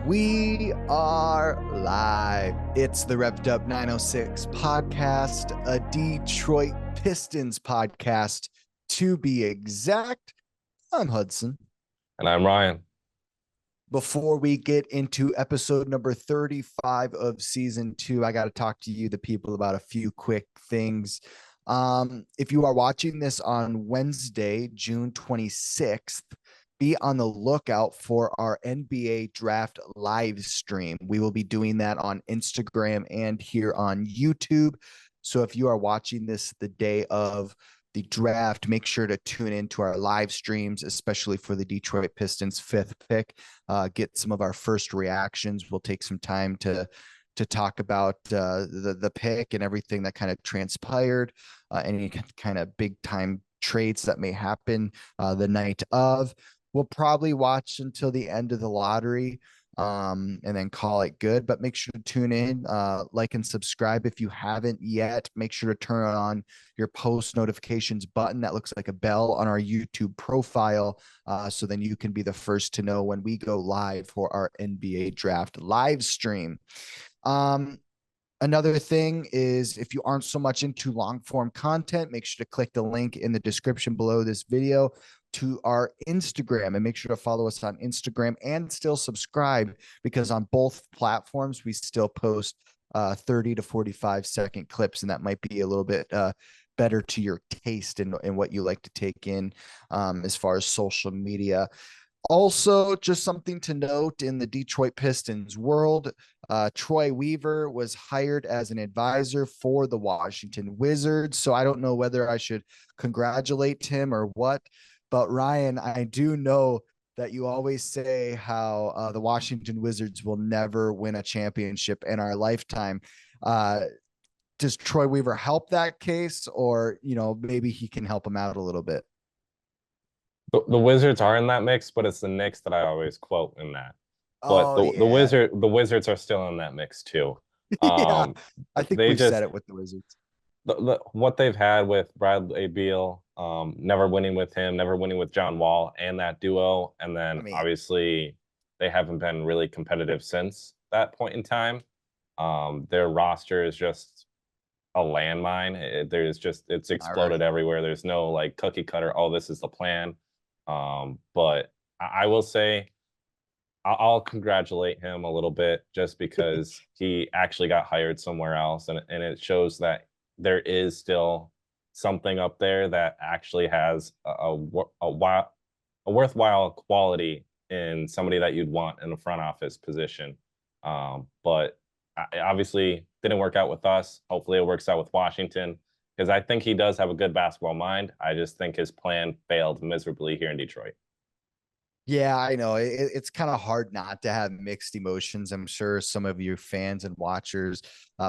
We are live. It's the Revved Up 906 podcast, a Detroit Pistons podcast to be exact. I'm Hudson. And I'm Ryan. Before we get into episode number 35 of season 2, I got to talk to you, the people, about a few quick things. If you are watching this on Wednesday, June 26th, be on the lookout for our NBA draft live stream. We will be doing that on Instagram and here on YouTube. So if you are watching this the day of the draft, make sure to tune into our live streams, especially for the Detroit Pistons 5th pick. Get some of our first reactions. We'll take some time to talk about the pick and everything that kind of transpired, any kind of big time trades that may happen the night of. We'll probably watch until the end of the lottery and then call it good. But make sure to tune in, like and subscribe if you haven't yet. Make sure to turn on your post notifications button that looks like a bell on our YouTube profile, so then you can be the first to know when we go live for our NBA draft live stream. Another thing is, if you aren't so much into long form content, make sure to click the link in the description below this video to our Instagram, and make sure to follow us on Instagram and still subscribe, because on both platforms we still post 30 to 45-second clips, and that might be a little bit better to your taste and what you like to take in as far as social media. Also, just something to note in the Detroit Pistons world, Troy Weaver was hired as an advisor for the Washington Wizards. So I don't know whether I should congratulate him or what, but Ryan, I do know that you always say how the Washington Wizards will never win a championship in our lifetime. Does Troy Weaver help that case, or, maybe he can help him out a little bit? The Wizards are in that mix, but it's the Knicks that I always quote in that. But Oh, yeah. the Wizards are still in that mix too. Yeah, I think They we've said just it with the Wizards. what they've had with Bradley Beal, never winning with him, never winning with John Wall and that duo, and then I mean, obviously they haven't been really competitive since that point in time. Their roster is just a landmine. It's all exploded right. everywhere. There's no like cookie cutter. Oh, this is the plan. But I will say I'll congratulate him a little bit, just because he actually got hired somewhere else, and it shows that there is still something up there that actually has a worthwhile quality in somebody that you'd want in a front office position. But obviously didn't work out with us. Hopefully it works out with Washington, because I think he does have a good basketball mind. I just think his plan failed miserably here in Detroit. Yeah, I know. It's kind of hard not to have mixed emotions. I'm sure some of your fans and watchers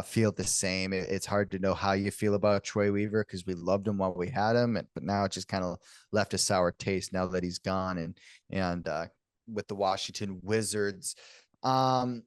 feel the same. It's hard to know how you feel about Troy Weaver, because we loved him while we had him, but now it just kind of left a sour taste now that he's gone, and with the Washington Wizards. Um,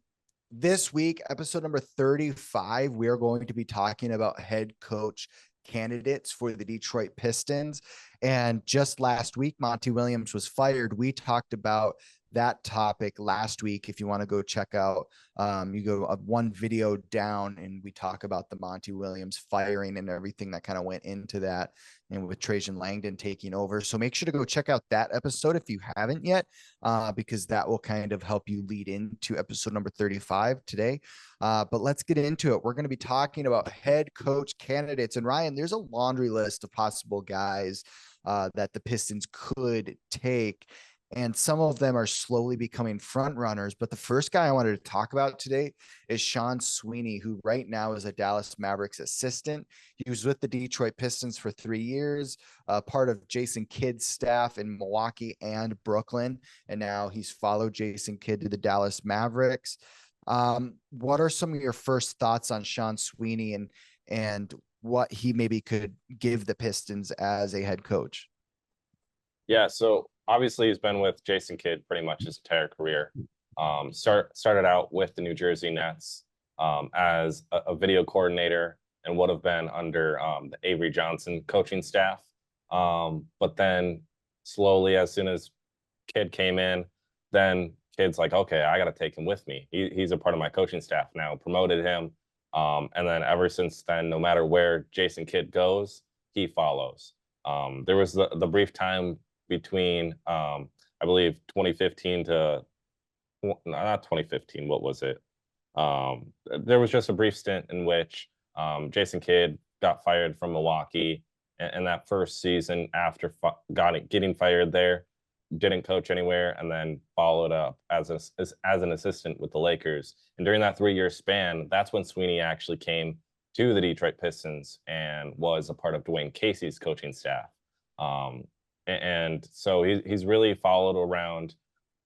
this week, episode number 35, we are going to be talking about head coach candidates for the Detroit Pistons. And just last week, Monty Williams was fired. We talked about that topic last week. If you want to go check out, you go one video down and we talk about the Monty Williams firing and everything that kind of went into that, and with Trajan Langdon taking over. So make sure to go check out that episode if you haven't yet, because that will kind of help you lead into episode number 35 today. But let's get into it. We're going to be talking about head coach candidates. And Ryan, there's a laundry list of possible guys that the Pistons could take, and some of them are slowly becoming front runners. But the first guy I wanted to talk about today is Sean Sweeney, who right now is a Dallas Mavericks assistant. He was with the Detroit Pistons for 3 years, part of Jason Kidd's staff in Milwaukee and Brooklyn, and now he's followed Jason Kidd to the Dallas Mavericks. What are some of your first thoughts on Sean Sweeney and what he maybe could give the Pistons as a head coach? Yeah, so obviously he's been with Jason Kidd pretty much his entire career. Started out with the New Jersey Nets as a video coordinator, and would have been under the Avery Johnson coaching staff. But then slowly, as soon as Kidd came in, then kid's like, okay, I got to take him with me. He's a part of my coaching staff now. Promoted him, and then ever since then, no matter where Jason Kidd goes, he follows. There was the brief time between I believe 2015 to not 2015. What was it? There was just a brief stint in which Jason Kidd got fired from Milwaukee, and that first season after getting fired there, didn't coach anywhere, and then followed up as an assistant with the Lakers. And during that 3-year span, that's when Sweeney actually came to the Detroit Pistons and was a part of Dwayne Casey's coaching staff. And so he's really followed around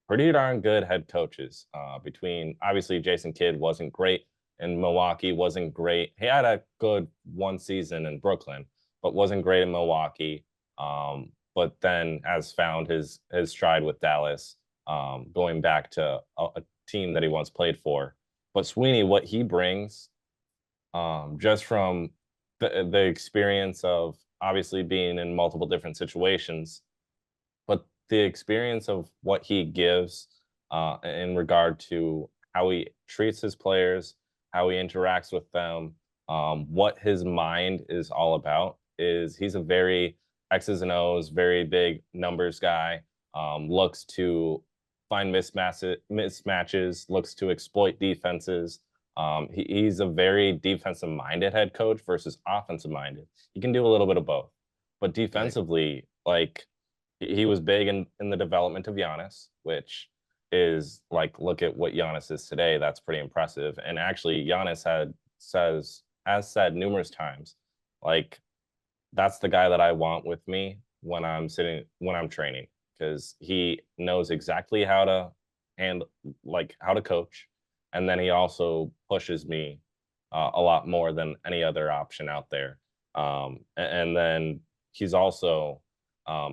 pretty darn good head coaches. Between obviously Jason Kidd wasn't great in Milwaukee, wasn't great. He had a good one season in Brooklyn, but wasn't great in Milwaukee. But then has found his stride with Dallas, going back to a team that he once played for. But Sweeney, what he brings, just from the experience of obviously being in multiple different situations, but the experience of what he gives in regard to how he treats his players, how he interacts with them, what his mind is all about is he's a very X's and O's, very big numbers guy, looks to find mismatches, looks to exploit defenses. He's a very defensive minded head coach versus offensive minded. He can do a little bit of both. But defensively, like he was big in the development of Giannis, which is like, look at what Giannis is today. That's pretty impressive. And actually, Giannis has said numerous times, like, that's the guy that I want with me when I'm training, because he knows exactly how to coach, and then he also pushes me a lot more than any other option out there. And then he's also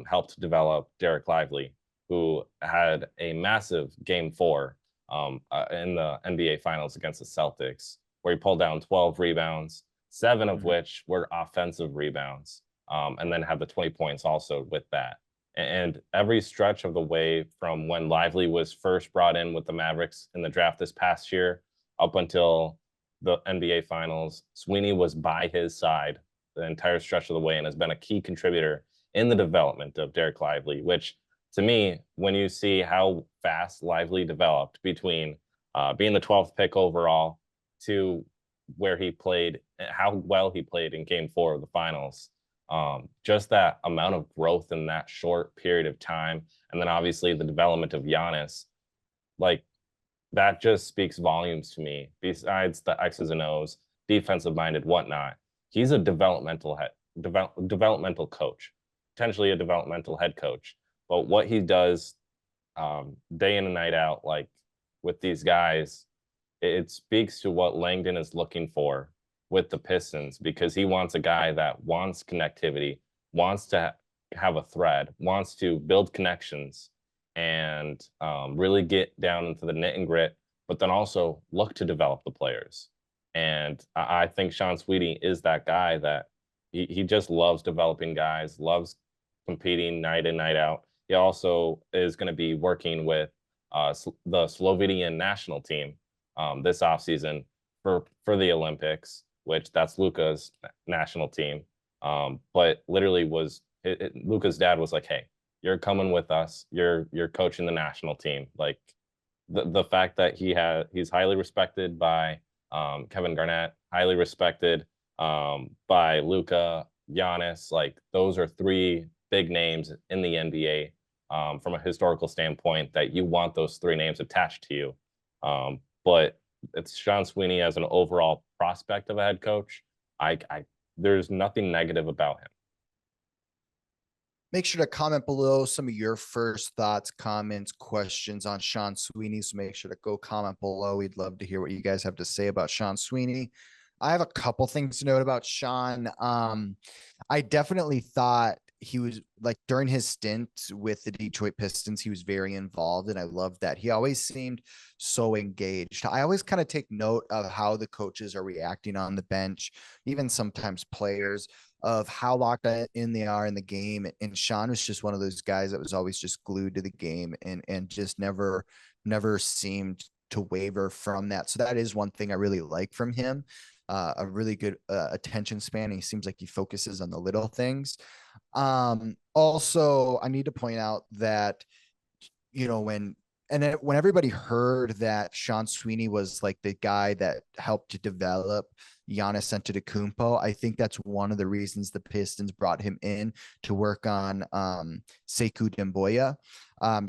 helped develop Derek Lively, who had a massive Game 4 in the NBA Finals against the Celtics, where he pulled down 12 rebounds, 7 of which were offensive rebounds, and then had the 20 points also with that. And every stretch of the way from when Lively was first brought in with the Mavericks in the draft this past year up until the NBA Finals, Sweeney was by his side the entire stretch of the way and has been a key contributor in the development of Derek Lively, which to me, when you see how fast Lively developed between being the 12th pick overall to where he played, how well he played in Game 4 of the Finals, just that amount of growth in that short period of time, and then obviously the development of Giannis, like that just speaks volumes to me. Besides the X's and O's, defensive minded, whatnot, he's a developmental coach, potentially a developmental head coach. But what he does day in and night out, like with these guys, it speaks to what Langdon is looking for with the Pistons, because he wants a guy that wants connectivity, wants to have a thread, wants to build connections, and really get down into the knit and grit, but then also look to develop the players. And I think Sean Sweeney is that guy that he just loves developing guys, loves competing night in, night out. He also is going to be working with the Slovenian national team this offseason for the Olympics, which that's Luka's national team. But literally Luka's dad was like, hey, you're coming with us. You're coaching the national team. Like the fact that he's highly respected by Kevin Garnett, highly respected by Luka, Giannis. Like those are 3 big names in the NBA from a historical standpoint that you want those 3 names attached to you. But it's Sean Sweeney as an overall prospect of a head coach. There's nothing negative about him. Make sure to comment below some of your first thoughts, comments, questions on Sean Sweeney. So make sure to go comment below. We'd love to hear what you guys have to say about Sean Sweeney. I have a couple things to note about Sean. I definitely thought he was, like, during his stint with the Detroit Pistons, he was very involved, and I loved that. He always seemed so engaged. I always kind of take note of how the coaches are reacting on the bench, even sometimes players, of how locked in they are in the game. And Sean was just one of those guys that was always just glued to the game and just never never seemed to waver from that. So that is one thing I really like from him. A really good attention span. He seems like he focuses on the little things. Also, I need to point out that, you know, when everybody heard that Sean Sweeney was like the guy that helped to develop Giannis Antetokounmpo, I think that's one of the reasons the Pistons brought him in to work on Sekou Demboya.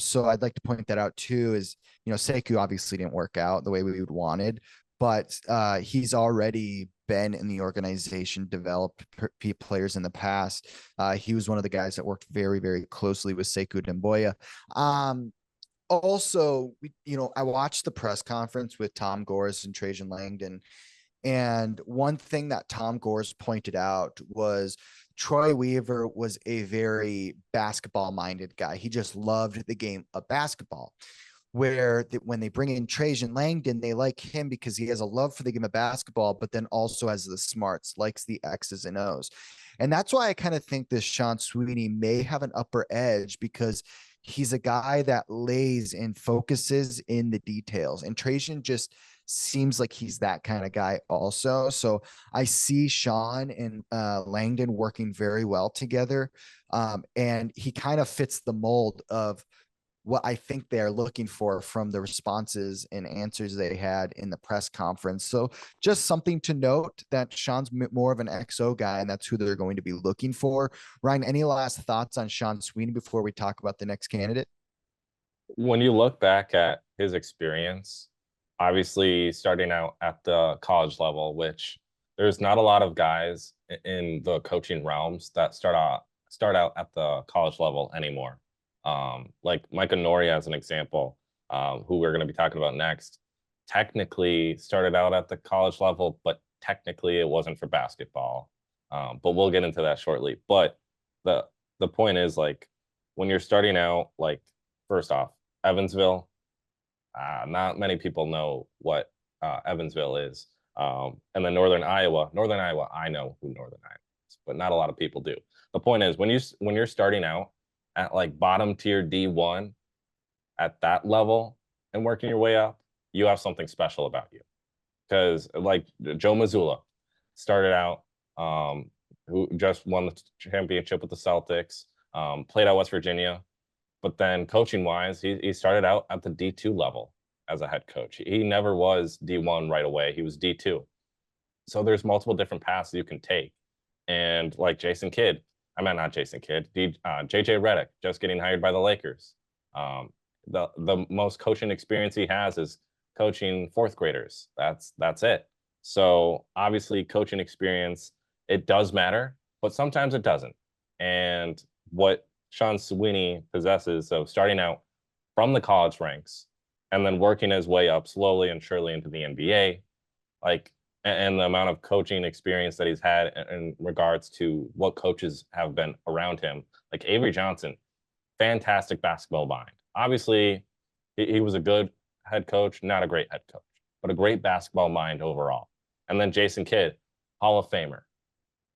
So I'd like to point that out too. Is, you know, Sekou obviously didn't work out the way we would wanted, but he's already been in the organization, developed players in the past. He was one of the guys that worked very, very closely with Sekou Demboya. Also, you know, I watched the press conference with Tom Gores and Trajan Langdon, and one thing that Tom Gores pointed out was Troy Weaver was a very basketball minded guy. He just loved the game of basketball. When they bring in Trajan Langdon, they like him because he has a love for the game of basketball, but then also has the smarts, likes the X's and O's. And that's why I kind of think this Sean Sweeney may have an upper edge, because he's a guy that lays and focuses in the details. And Trajan just seems like he's that kind of guy also. So I see Sean and Langdon working very well together. And he kind of fits the mold of what I think they're looking for from the responses and answers they had in the press conference. So just something to note, that Sean's more of an XO guy, and that's who they're going to be looking for. Ryan, any last thoughts on Sean Sweeney before we talk about the next candidate? When you look back at his experience, obviously starting out at the college level, which there's not a lot of guys in the coaching realms that start out at the college level anymore. Like Micah Nori, as an example, who we're going to be talking about next, technically started out at the college level, but technically it wasn't for basketball. But we'll get into that shortly. But the point is, like, when you're starting out, like, first off, Evansville, not many people know what Evansville is. And then Northern Iowa, I know who Northern Iowa is, but not a lot of people do. The point is, when you're starting out at like bottom tier D1 at that level and working your way up, you have something special about you. Because like Joe Mazzulla started out, who just won the championship with the Celtics, played at West Virginia, but then coaching wise, he started out at the D2 level as a head coach. He never was D1 right away. He was D2. So there's multiple different paths you can take. And like Jason Kidd, I meant not Jason Kidd, JJ Redick, just getting hired by the Lakers. The most coaching experience he has is coaching fourth graders. That's it. So obviously coaching experience, it does matter, but sometimes it doesn't. And what Sean Sweeney possesses, so starting out from the college ranks and then working his way up slowly and surely into the NBA, like, and the amount of coaching experience that he's had in regards to what coaches have been around him, like Avery Johnson, fantastic basketball mind. Obviously, he was a good head coach, not a great head coach, but a great basketball mind overall. And then Jason Kidd, Hall of Famer,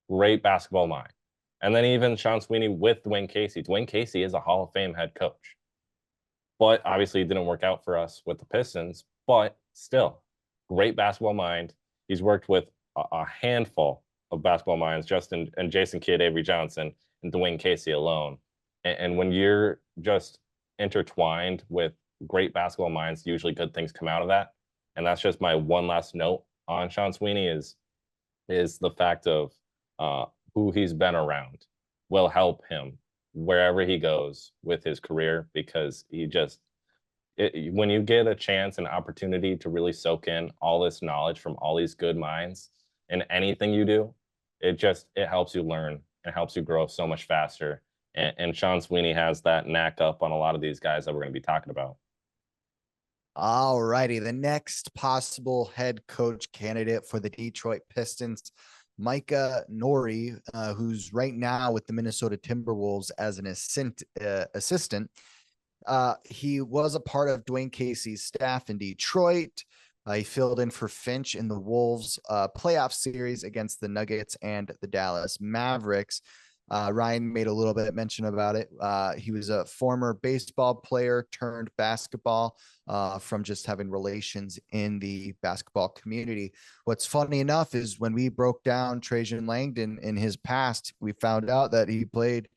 great basketball mind. And then even Sean Sweeney with Dwayne Casey. Dwayne Casey is a Hall of Fame head coach. But obviously, it didn't work out for us with the Pistons. But still, great basketball mind. He's worked with a handful of basketball minds, just in Jason Kidd, Avery Johnson, and Dwayne Casey alone. And when you're just intertwined with great basketball minds, usually good things come out of that. And that's just my one last note on Sean Sweeney is the fact of who he's been around will help him wherever he goes with his career, because when you get a chance and opportunity to really soak in all this knowledge from all these good minds in anything you do, it helps you learn and helps you grow so much faster. And Sean Sweeney has that knack up on a lot of these guys that we're going to be talking about. All righty. The next possible head coach candidate for the Detroit Pistons, Micah Nori, who's right now with the Minnesota Timberwolves as an assistant. He was a part of Dwayne Casey's staff in Detroit. He filled in for Finch in the Wolves playoff series against the Nuggets and the Dallas Mavericks. Ryan made a little bit mention about it. He was a former baseball player turned basketball from just having relations in the basketball community. What's funny enough is when we broke down Trajan Langdon in his past, we found out that he played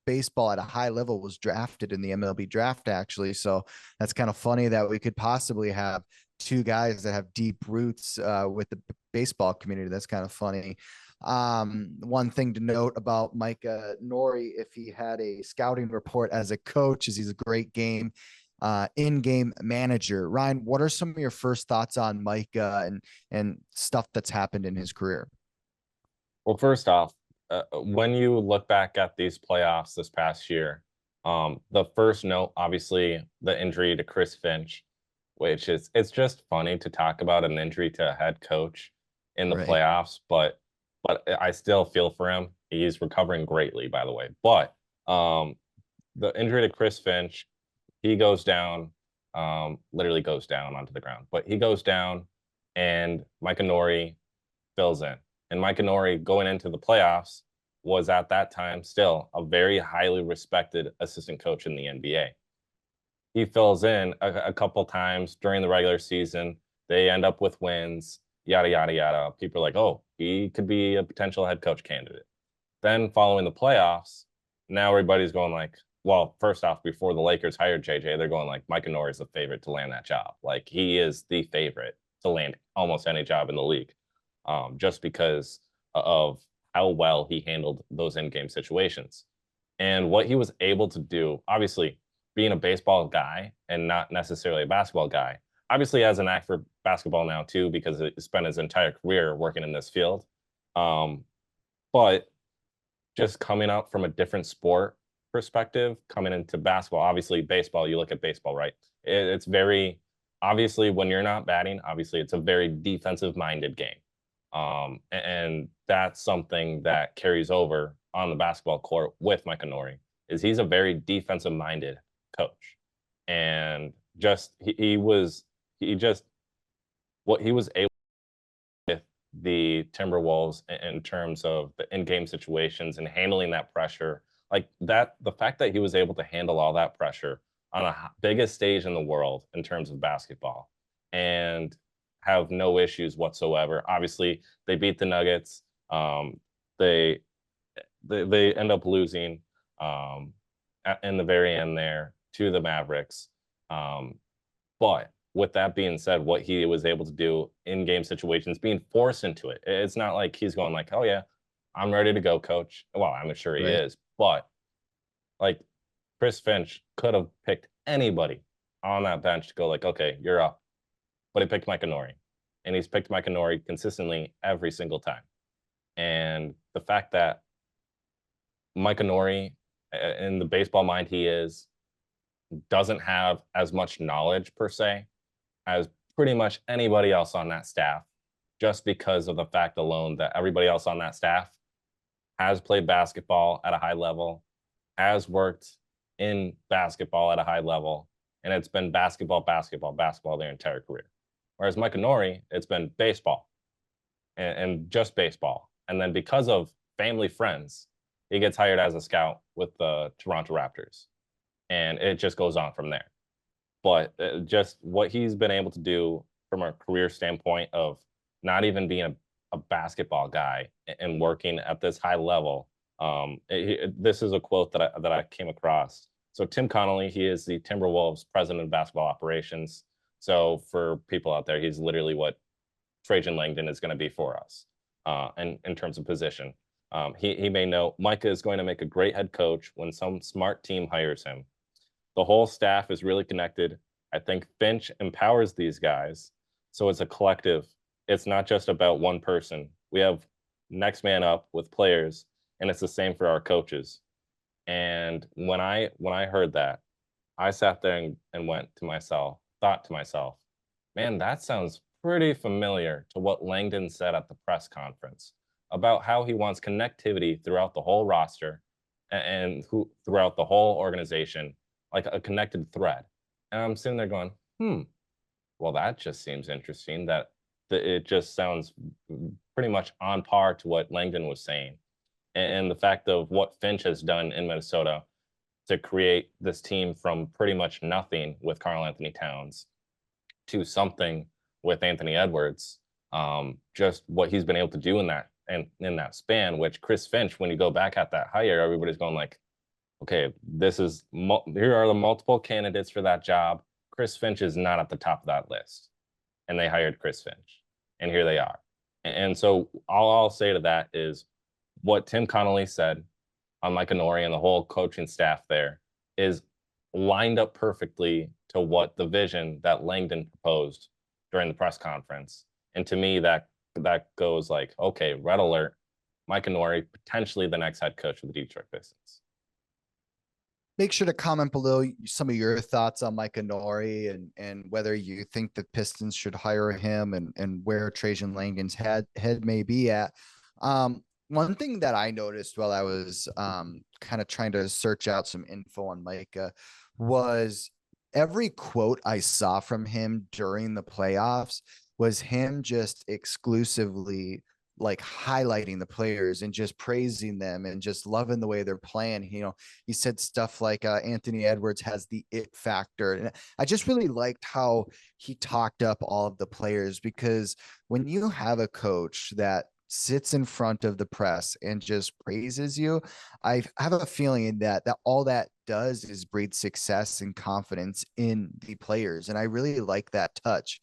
baseball at a high level, was drafted in the MLB draft, actually. So that's kind of funny that we could possibly have two guys that have deep roots with the baseball community. That's kind of funny. One thing to note about Micah Nori, if he had a scouting report as a coach, is he's a great in-game manager. Ryan, what are some of your first thoughts on Micah and stuff that's happened in his career? Well, first off, when you look back at these playoffs this past year, the first note, obviously, the injury to Chris Finch, which it's just funny to talk about an injury to a head coach in the Right. playoffs, but I still feel for him. He's recovering greatly, by the way. But the injury to Chris Finch, he goes down, literally goes down onto the ground. But he goes down, and Micah Nori fills in. And Micah Nori going into the playoffs was at that time still a very highly respected assistant coach in the NBA. He fills in a couple times during the regular season. They end up with wins, yada, yada, yada. People are like, oh, he could be a potential head coach candidate. Then following the playoffs, now everybody's going like, well, first off, before the Lakers hired JJ, they're going like Micah Nori is the favorite to land that job. Like he is the favorite to land almost any job in the league, just because of how well he handled those in-game situations and what he was able to do. Obviously, being a baseball guy and not necessarily a basketball guy, obviously has an knack for basketball now too, because he spent his entire career working in this field. But just coming up from a different sport perspective, coming into basketball, obviously baseball, you look at baseball, right? It's very, obviously when you're not batting, obviously it's a very defensive minded game. And that's something that carries over on the basketball court with Micah Nori, is he's a very defensive minded coach. And just he just what he was able with the Timberwolves in terms of the in-game situations and handling that pressure, like that, the fact that he was able to handle all that pressure on a biggest stage in the world in terms of basketball and have no issues whatsoever. Obviously, they beat the Nuggets. They they end up losing in the very end there to the Mavericks. But with that being said, what he was able to do in game situations, being forced into it, it's not like he's going like, "Oh yeah, I'm ready to go, coach." Well, I'm sure he Right. is, but like Chris Finch could have picked anybody on that bench to go like, "Okay, you're up," but he picked Micah Nori, and he's picked Micah Nori consistently every single time. And the fact that Micah Nori, in the baseball mind he is, doesn't have as much knowledge per se as pretty much anybody else on that staff, just because of the fact alone that everybody else on that staff has played basketball at a high level, has worked in basketball at a high level, and it's been basketball, basketball, basketball their entire career. Whereas Micah Nori, it's been baseball and just baseball. And then because of family friends, he gets hired as a scout with the Toronto Raptors. And it just goes on from there. But just what he's been able to do from a career standpoint of not even being a basketball guy and working at this high level. This is a quote that I came across. So Tim Connolly, he is the Timberwolves president of basketball operations. So for people out there, he's literally what Trajan Langdon is going to be for us in terms of position. He may know Micah is going to make a great head coach when some smart team hires him. The whole staff is really connected. I think Finch empowers these guys. So it's a collective. It's not just about one person. We have next man up with players, and it's the same for our coaches. And when I heard that, I sat there and thought to myself, man, that sounds pretty familiar to what Langdon said at the press conference about how he wants connectivity throughout the whole roster and who throughout the whole organization, like a connected thread. And I'm sitting there going, well, that just seems interesting. That it just sounds pretty much on par to what Langdon was saying. and the fact of what Finch has done in Minnesota to create this team from pretty much nothing with Karl Anthony Towns to something with Anthony Edwards. Just what he's been able to do in that and in that span, which Chris Finch, when you go back at that hire, everybody's going like, okay, here are the multiple candidates for that job. Chris Finch is not at the top of that list, and they hired Chris Finch, and here they are. And so all I'll say to that is what Tim Connolly said on Mike Inori and the whole coaching staff there is lined up perfectly to what the vision that Langdon proposed during the press conference. And to me, that goes like, okay, red alert, Mike Inori, potentially the next head coach of the Detroit Pistons. Make sure to comment below some of your thoughts on Mike Inori and whether you think the Pistons should hire him and where Trajan Langdon's head may be at. One thing that I noticed while I was kind of trying to search out some info on Micah was every quote I saw from him during the playoffs was him just exclusively like highlighting the players and just praising them and just loving the way they're playing. You know, he said stuff like Anthony Edwards has the it factor. And I just really liked how he talked up all of the players, because when you have a coach that sits in front of the press and just praises you, I have a feeling that all that does is breed success and confidence in the players. And I really like that touch.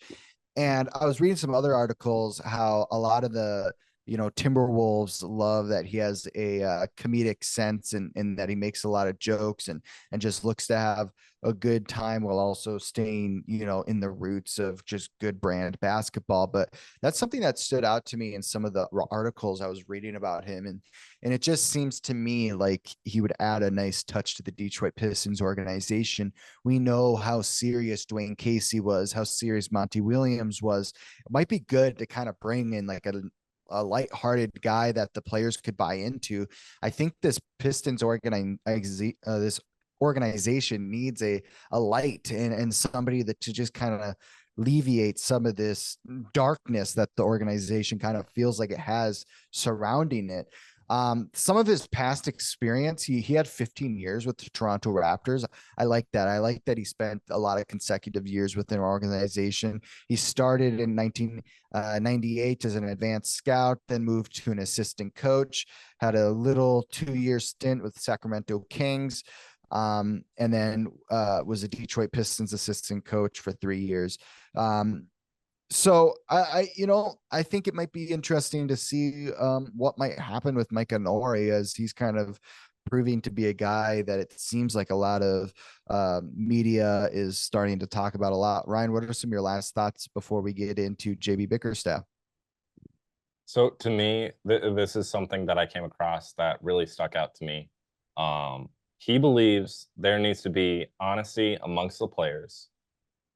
And I was reading some other articles how a lot of the, Timberwolves love that he has a comedic sense and that he makes a lot of jokes and just looks to have a good time while also staying, in the roots of just good brand basketball. But that's something that stood out to me in some of the articles I was reading about him. And it just seems to me like he would add a nice touch to the Detroit Pistons organization. We know how serious Dwayne Casey was, how serious Monty Williams was. It might be good to kind of bring in like a lighthearted guy that the players could buy into. I think this Pistons this organization needs a light and somebody that to just kind of alleviate some of this darkness that the organization kind of feels like it has surrounding it. Some of his past experience, he had 15 years with the Toronto Raptors. I like that. I like that he spent a lot of consecutive years within our organization. He started in 1998 as an advanced scout, then moved to an assistant coach, had a little 2-year stint with Sacramento Kings, and then was a Detroit Pistons assistant coach for 3 years. So I think it might be interesting to see what might happen with Mike Inori, as he's kind of proving to be a guy that it seems like a lot of media is starting to talk about a lot. Ryan, what are some of your last thoughts before we get into JB Bickerstaff? So to me, this is something that I came across that really stuck out to me. He believes there needs to be honesty amongst the players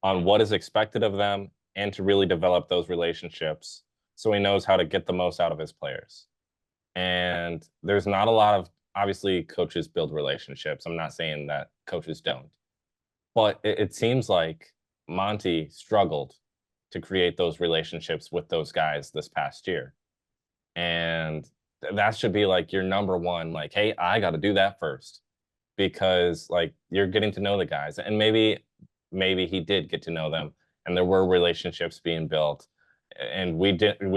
on what is expected of them and to really develop those relationships so he knows how to get the most out of his players. And there's not a lot of, obviously, coaches build relationships. I'm not saying that coaches don't. But it seems like Monty struggled to create those relationships with those guys this past year. And that should be like your number one, like, hey, I got to do that first, because like you're getting to know the guys. And maybe he did get to know them, and there were relationships being built, and we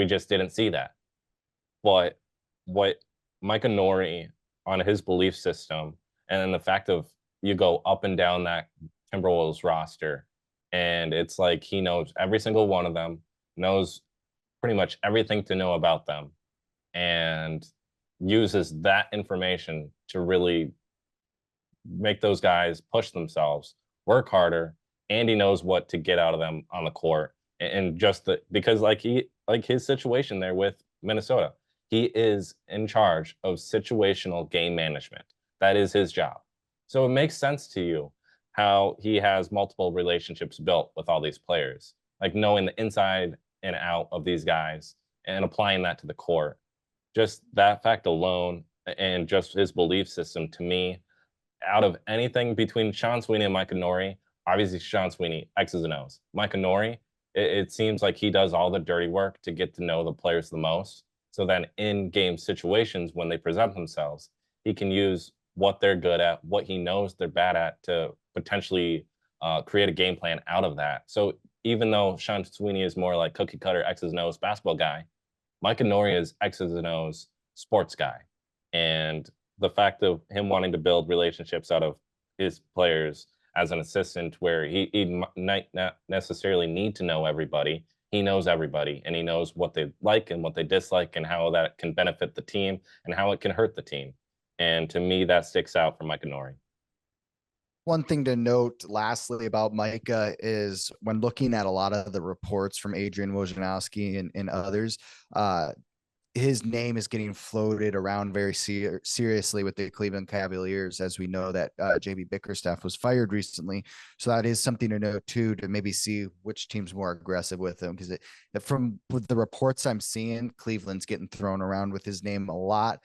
just didn't see that. But what Mike Inori, on his belief system, and then the fact of you go up and down that Timberwolves roster, and it's like he knows every single one of them, knows pretty much everything to know about them, and uses that information to really make those guys push themselves, work harder, and he knows what to get out of them on the court. And just because like his situation there with Minnesota, he is in charge of situational game management. That is his job. So it makes sense to you how he has multiple relationships built with all these players, like knowing the inside and out of these guys and applying that to the court. Just that fact alone, and just his belief system, to me, out of anything between Sean Sweeney and Mike Inori, obviously Sean Sweeney, X's and O's. Mike Inori, it seems like he does all the dirty work to get to know the players the most. So then in game situations, when they present themselves, he can use what they're good at, what he knows they're bad at, to potentially create a game plan out of that. So even though Sean Sweeney is more like cookie cutter X's and O's basketball guy, Mike Noria is X's and O's sports guy. And the fact of him wanting to build relationships out of his players as an assistant, where he might not necessarily need to know everybody. He knows everybody, and he knows what they like and what they dislike, and how that can benefit the team and how it can hurt the team. And to me, that sticks out for Mike Noria. One thing to note lastly about Micah is when looking at a lot of the reports from Adrian Wojnarowski and others, his name is getting floated around very seriously with the Cleveland Cavaliers, as we know that JB Bickerstaff was fired recently. So that is something to note too, to maybe see which team's more aggressive with him. Because from with the reports I'm seeing, Cleveland's getting thrown around with his name a lot.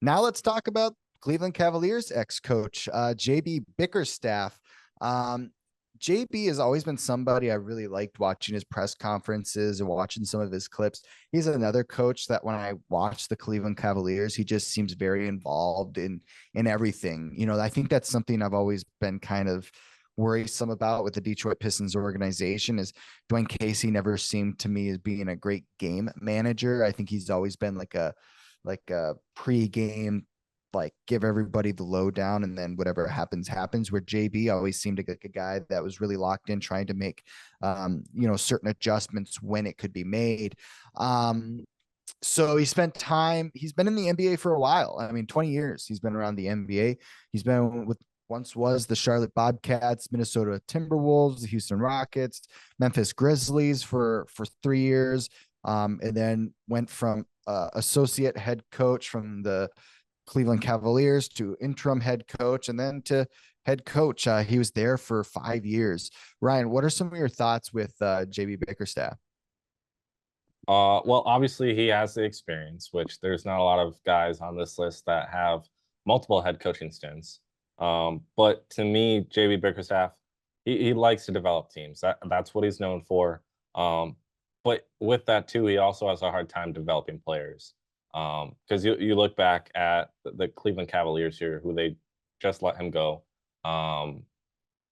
Now let's talk about Cleveland Cavaliers ex-coach JB Bickerstaff. JB has always been somebody I really liked watching his press conferences and watching some of his clips. He's another coach that when I watch the Cleveland Cavaliers, he just seems very involved in everything. You know, I think that's something I've always been kind of worrisome about with the Detroit Pistons organization is Dwayne Casey never seemed to me as being a great game manager. I think he's always been like a pre-game, like give everybody the lowdown and then whatever happens where JB always seemed like a guy that was really locked in trying to make certain adjustments when it could be made. So he's been in the NBA for a while. I mean, 20 years he's been around the NBA. He's been with once was the Charlotte Bobcats, Minnesota Timberwolves, the Houston Rockets, Memphis Grizzlies for 3 years, and then went from associate head coach from the Cleveland Cavaliers to interim head coach and then to head coach. He was there for 5 years. Ryan, what are some of your thoughts with JB Bickerstaff? Well, obviously he has the experience, which there's not a lot of guys on this list that have multiple head coaching stints. But to me, JB Bickerstaff, he likes to develop teams. That's what he's known for. But with that too, he also has a hard time developing players. Because you look back at the Cleveland Cavaliers here, who they just let him go.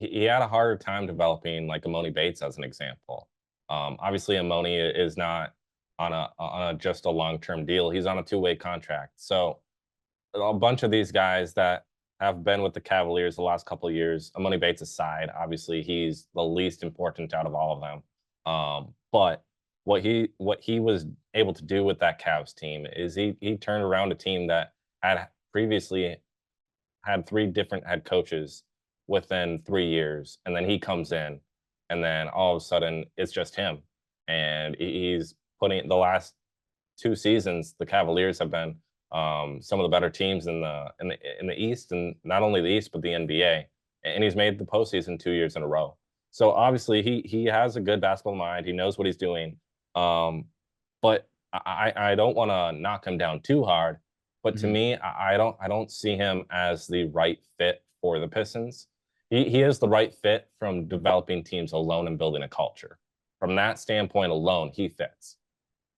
He had a harder time developing like Emoni Bates as an example. Obviously, Emoni is not on a just a long-term deal. He's on a two-way contract. So a bunch of these guys that have been with the Cavaliers the last couple of years, Emoni Bates aside, obviously he's the least important out of all of them. But what he was able to do with that Cavs team is he turned around a team that had previously had 3 different head coaches within 3 years, and then he comes in, and then all of a sudden it's just him, and he's putting the last 2 seasons. The Cavaliers have been some of the better teams in the East, and not only the East but the NBA, and he's made the postseason 2 years in a row. So obviously he has a good basketball mind. He knows what he's doing. But I don't want to knock him down too hard. But to me, I don't see him as the right fit for the Pistons. He is the right fit from developing teams alone and building a culture. From that standpoint alone, he fits.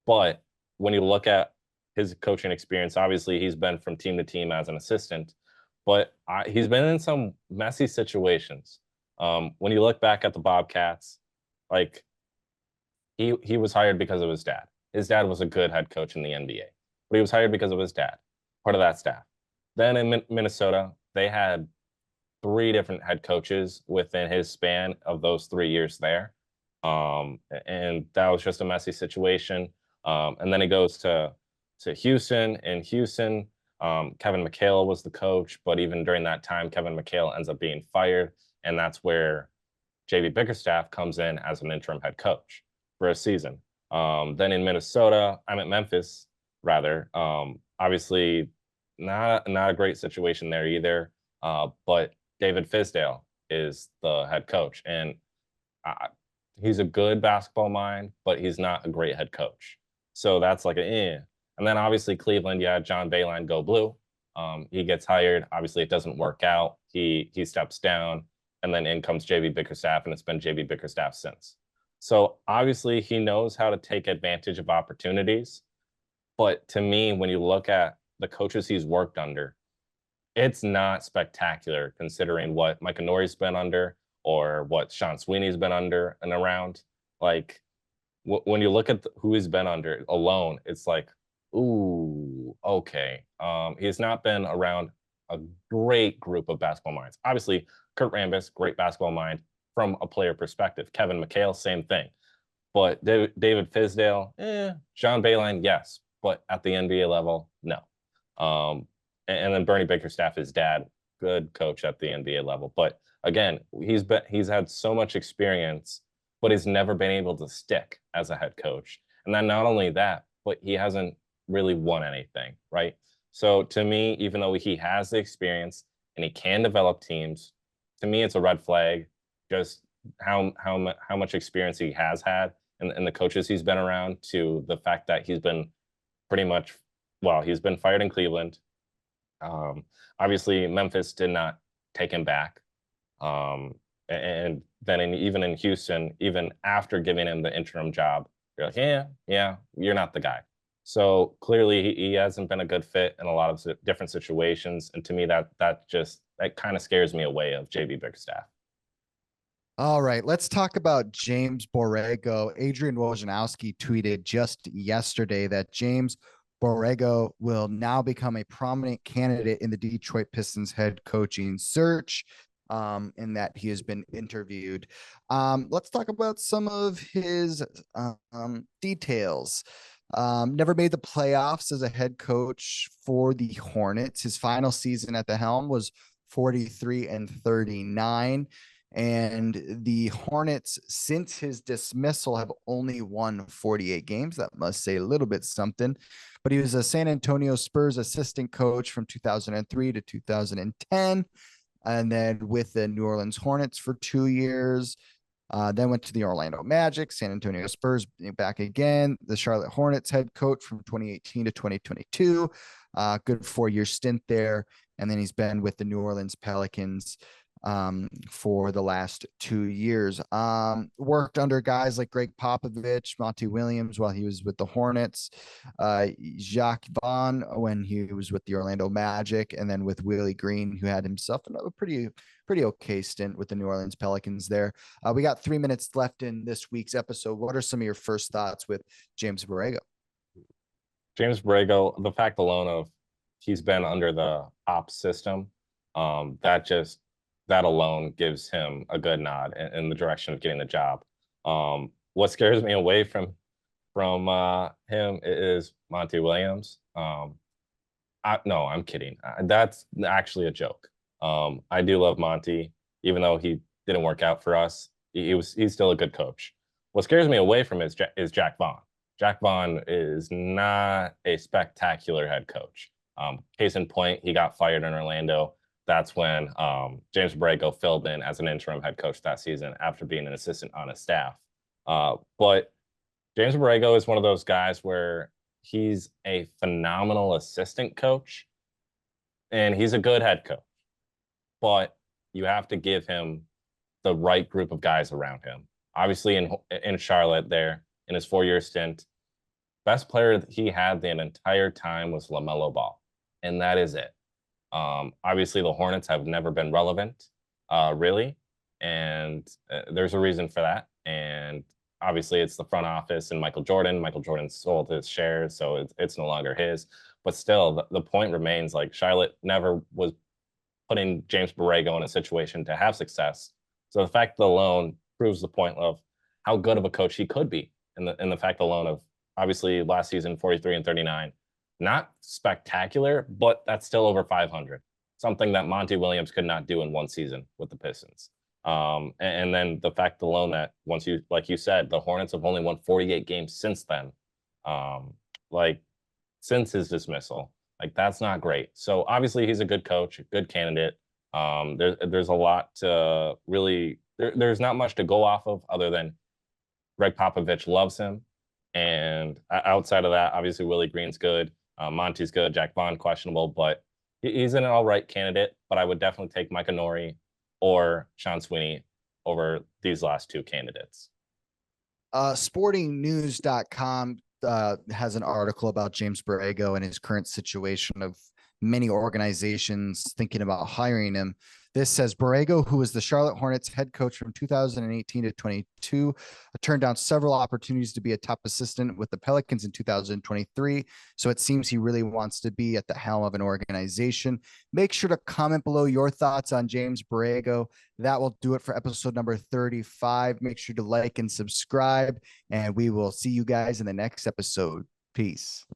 But when you look at his coaching experience, obviously he's been from team to team as an assistant, but he's been in some messy situations. When you look back at the Bobcats, like he was hired because of his dad. His dad was a good head coach in the NBA, but he was hired because of his dad, part of that staff. Then in Minnesota, they had 3 different head coaches within his span of those 3 years there. And that was just a messy situation. And then he goes to Houston. In Houston, Kevin McHale was the coach, but even during that time, Kevin McHale ends up being fired, and that's where JB Bickerstaff comes in as an interim head coach for a season. Then in Memphis, rather. Obviously, not a great situation there either. But David Fizdale is the head coach, and he's a good basketball mind, but he's not a great head coach. So that's like And then obviously Cleveland, you had John Beilein go blue. He gets hired. Obviously, it doesn't work out. He steps down, and then in comes JB Bickerstaff, and it's been JB Bickerstaff since. So obviously he knows how to take advantage of opportunities. But to me, when you look at the coaches he's worked under, it's not spectacular considering what Mike Nori's been under or what Sean Sweeney's been under and around. Like when you look at who he's been under alone, it's like, ooh, okay. He's not been around a great group of basketball minds. Obviously, Kurt Rambis, great basketball mind from a player perspective. Kevin McHale, same thing. But David Fizdale, John Beilein, yes, but at the NBA level, no. And then Bernie Bickerstaff, his dad, good coach at the NBA level. But again, he's had so much experience, but he's never been able to stick as a head coach. And then not only that, but he hasn't really won anything, right? So to me, even though he has the experience and he can develop teams, to me it's a red flag. Just how much experience he has had and the coaches he's been around, to the fact that he's been pretty much, well, he's been fired in Cleveland. Obviously, Memphis did not take him back. And then even in Houston, even after giving him the interim job, you're like, yeah, you're not the guy. So clearly he hasn't been a good fit in a lot of different situations. And to me, that kind of scares me away of JB Bickerstaff. All right, let's talk about James Borrego. Adrian Wojnarowski tweeted just yesterday that James Borrego will now become a prominent candidate in the Detroit Pistons head coaching search, and that he has been interviewed. Let's talk about some of his details. Never made the playoffs as a head coach for the Hornets. His final season at the helm was 43-39. And the Hornets, since his dismissal, have only won 48 games. That must say a little bit something. But he was a San Antonio Spurs assistant coach from 2003 to 2010. And then with the New Orleans Hornets for 2 years. Then went to the Orlando Magic, San Antonio Spurs, back again. The Charlotte Hornets head coach from 2018 to 2022. Good 4-year stint there. And then he's been with the New Orleans Pelicans for the last 2 years. Worked under guys like Greg Popovich, Monty Williams while he was with the Hornets, Jacques Vaughn when he was with the Orlando Magic, and then with Willie Green, who had himself a pretty okay stint with the New Orleans Pelicans there. We got 3 minutes left in this week's episode. What are some of your first thoughts with James Borrego? James Borrego, the fact alone of he's been under the ops system, that alone gives him a good nod in the direction of getting the job. What scares me away from him is Monty Williams. No, I'm kidding. That's actually a joke. I do love Monty, even though he didn't work out for us. He's still a good coach. What scares me away from is Jack Vaughn. Jack Vaughn is not a spectacular head coach. Case in point, he got fired in Orlando. That's when James Borrego filled in as an interim head coach that season after being an assistant on his staff. But James Borrego is one of those guys where he's a phenomenal assistant coach and he's a good head coach. But you have to give him the right group of guys around him. Obviously, in Charlotte there, in his 4-year stint, best player that he had the entire time was LaMelo Ball. And that is it. Obviously, the Hornets have never been relevant, really, and there's a reason for that. And obviously, it's the front office and Michael Jordan. Michael Jordan sold his shares, so it's no longer his. But still, the point remains, like, Charlotte never was putting James Borrego in a situation to have success. So the fact alone proves the point of how good of a coach he could be, and the fact alone of, obviously, last season 43-39. Not spectacular, but that's still over 500. Something that Monty Williams could not do in one season with the Pistons. And then the fact alone that like you said, the Hornets have only won 48 games since then. Since his dismissal, that's not great. So obviously he's a good coach, a good candidate. There's a lot to really, there's not much to go off of other than Greg Popovich loves him. And outside of that, obviously Willie Green's good. Monty's good. Jack Vaughn, questionable, but he's an all right candidate. But I would definitely take Mike Nori or Sean Sweeney over these last two candidates. Sportingnews.com has an article about James Borrego and his current situation of many organizations thinking about hiring him. This says Borrego, who was the Charlotte Hornets head coach from 2018 to 22, turned down several opportunities to be a top assistant with the Pelicans in 2023. So it seems he really wants to be at the helm of an organization. Make sure to comment below your thoughts on James Borrego. That will do it for episode number 35. Make sure to like and subscribe, and we will see you guys in the next episode. Peace.